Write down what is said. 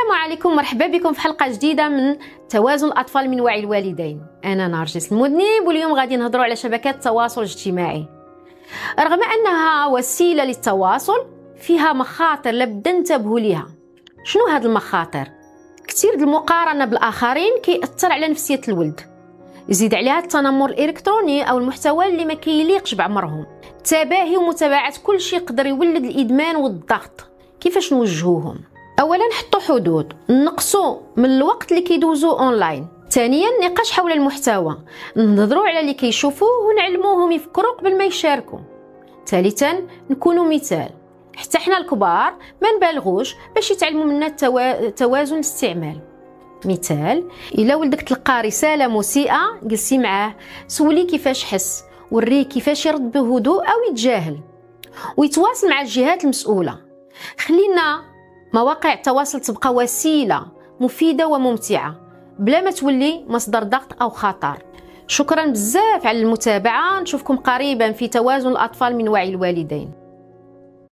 السلام عليكم، مرحبا بكم في حلقة جديدة من توازن الأطفال من وعي الوالدين. أنا نرجس المذنب، واليوم غادي نهضروا على شبكات التواصل الاجتماعي. رغم أنها وسيلة للتواصل فيها مخاطر لابد ننتبهوا ليها. شنو هاد المخاطر؟ كثير د المقارنة بالآخرين كيأثر على نفسية الولد، يزيد عليها التنمر الإلكتروني أو المحتوى اللي ما كيليقش بعمرهم، التباهي ومتابعة كل شيء يقدر يولد الإدمان والضغط. كيفاش نوجهوهم؟ اولا نحطوا حدود، نقصوا من الوقت اللي كيدوزوا اونلاين. ثانيا نقاش حول المحتوى، نهضروا على اللي كيشوفوه ونعلموهم يفكروا قبل ما يشاركوا. ثالثا نكونوا مثال، حتى حنا الكبار ما نبالغوش باش يتعلموا منا توازن الاستعمال. مثال، الا ولدك تلقى رساله مسيئه جلسي معاه، سوليه كيفاش حس، وريه كيفاش يرد بهدوء او يتجاهل، ويتواصل مع الجهات المسؤوله. خلينا مواقع التواصل تبقى وسيلة مفيدة وممتعة بلا ما تولي مصدر ضغط أو خطر. شكرا بزاف على المتابعة، نشوفكم قريبا في توازن الأطفال من وعي الوالدين.